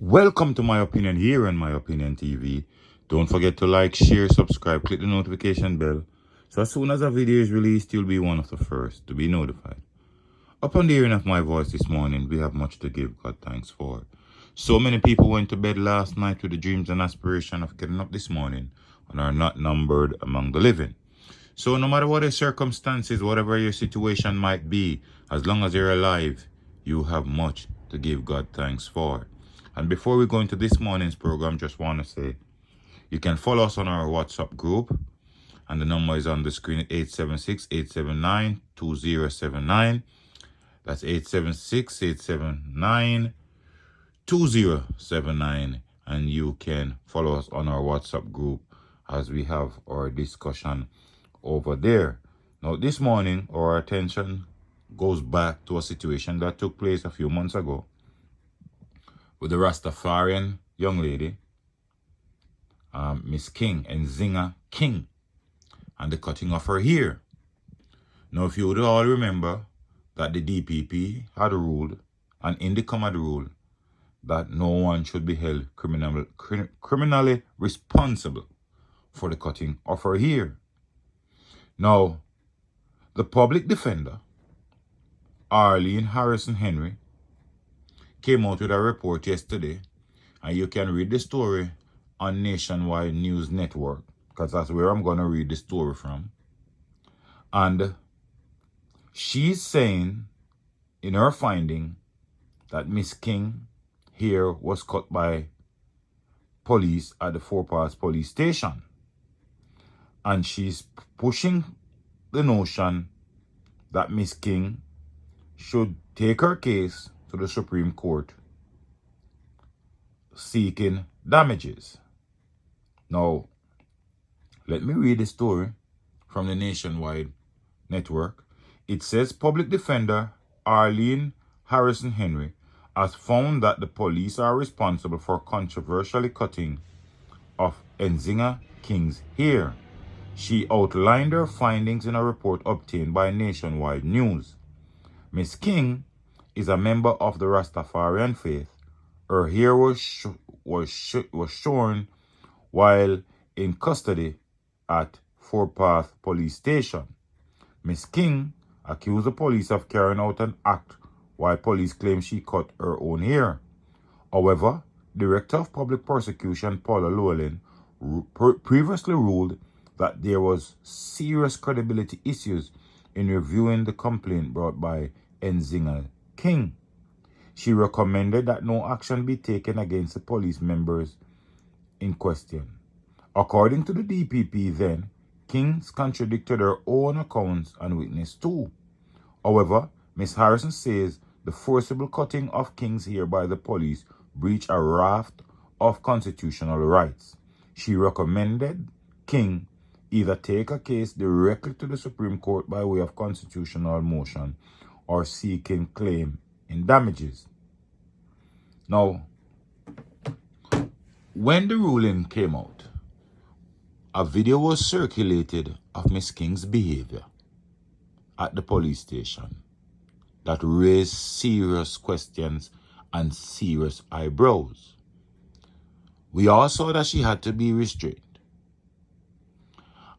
Welcome to My Opinion here on My Opinion TV. Don't forget to like, share, subscribe, click the notification bell. So as soon as a video is released, you'll be one of the first to be notified. Upon the hearing of my voice this morning, we have much to give God thanks for. So many people went to bed last night with the dreams and aspiration of getting up this morning and are not numbered among the living. So no matter what your circumstances, whatever your situation might be, as long as you're alive, you have much to give God thanks for. And before we go into this morning's program, just want to say, you can follow us on our WhatsApp group. And the number is on the screen, 876-879-2079. That's 876-879-2079. And you can follow us on our WhatsApp group as we have our discussion over there. Now, this morning, our attention goes back to a situation that took place a few months ago with the Rastafarian young lady, Miss King, Nzinga King, and the cutting of her hair. Now, if you would all remember that the DPP had ruled, and INDICOM had ruled, that no one should be held criminally responsible for the cutting of her hair. Now, the public defender, Arlene Harrison Henry, came out with a report yesterday, and you can read the story on Nationwide News Network, because that's where I'm going to read the story from. And she's saying in her finding that Miss King hair was cut by police at the Four Pass police station. And she's pushing the notion that Miss King should take her case to the Supreme Court seeking damages. Now, let me read the story from the Nationwide Network. It says public defender Arlene Harrison Henry has found that the police are responsible for controversially cutting of Nzinga King's hair. She outlined her findings in a report obtained by Nationwide News. Miss King is a member of the Rastafarian faith. Her hair was shorn while in custody at Fort Path police station. Miss King accused the police of carrying out an act while police claim she cut her own hair. However, Director of Public Prosecution Paula Llewellyn previously ruled that there was serious credibility issues in reviewing the complaint brought by Nzinga King. She recommended that no action be taken against the police members in question. According to the DPP then, Kings contradicted her own accounts and witness too. However, Ms. Harrison says the forcible cutting of King's hair by the police breached a raft of constitutional rights. She recommended King either take a case directly to the Supreme Court by way of constitutional motion or seeking claim in damages. Now, when the ruling came out, a video was circulated of Miss King's behavior at the police station that raised serious questions and serious eyebrows. We all saw that she had to be restrained.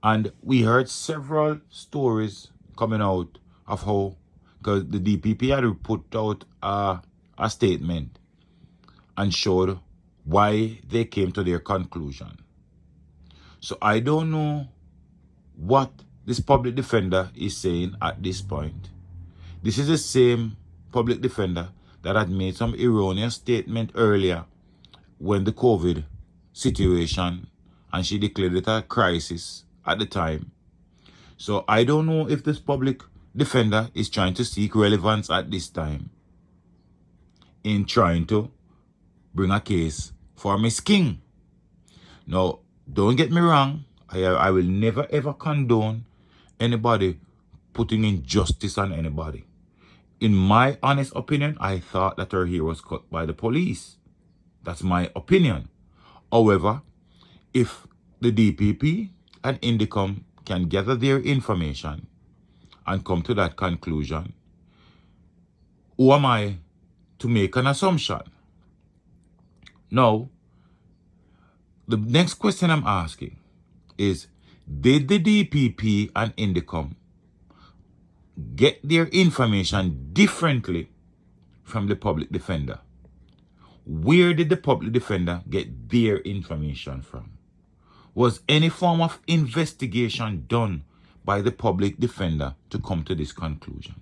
And we heard several stories coming out of how, because the DPP had put out a statement and showed why they came to their conclusion. So I don't know what this public defender is saying at this point. This is the same public defender that had made some erroneous statement earlier when the COVID situation, and she declared it a crisis at the time. So I don't know if this public defender is trying to seek relevance at this time in trying to bring a case for Miss King. Now, don't get me wrong, I will never ever condone anybody putting injustice on anybody. In my honest opinion, I thought that her hair was cut by the police. That's my opinion. However, if the DPP and INDICOM can gather their information and come to that conclusion, who am I to make an assumption? Now, the next question I'm asking is, did the DPP and Indicom get their information differently from the public defender? Where did the public defender get their information from? Was any form of investigation done by the public defender to come to this conclusion?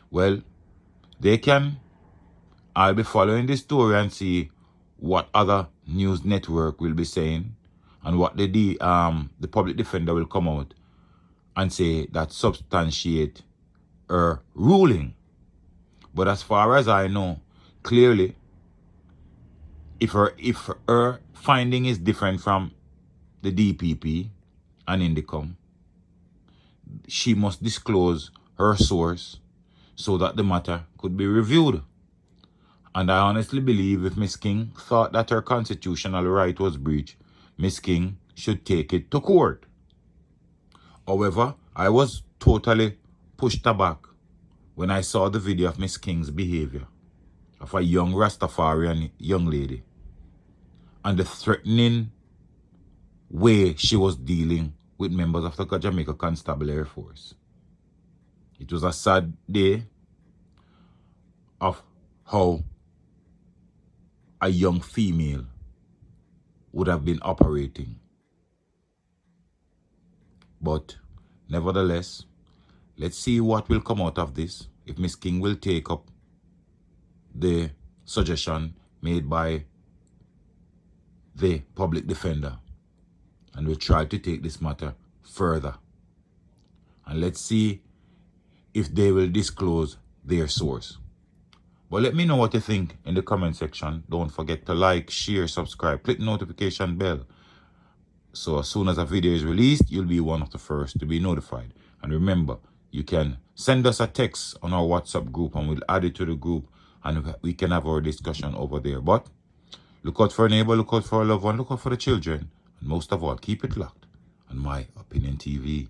Well, I'll be following this story and see what other news network will be saying and what the public defender will come out and say that substantiate her ruling. But as far as I know, clearly, if her finding is different from the DPP and Indicom, she must disclose her source so that the matter could be reviewed. And I honestly believe if Miss King thought that her constitutional right was breached, Miss King should take it to court. However, I was totally pushed aback when I saw the video of Miss King's behavior of a young Rastafarian young lady and the threatening way she was dealing with members of the Jamaica Constabulary Air Force. It was a sad day of how a young female would have been operating. But nevertheless, let's see what will come out of this. If Miss King will take up the suggestion made by the public defender and will try to take this matter further. And let's see if they will disclose their source. But let me know what you think in the comment section. Don't forget to like, share, subscribe, click the notification bell. So as soon as a video is released, you'll be one of the first to be notified. And remember, you can send us a text on our WhatsApp group and we'll add it to the group and we can have our discussion over there. But look out for a neighbor, look out for a loved one, look out for the children. And most of all, keep it locked on My Opinion TV.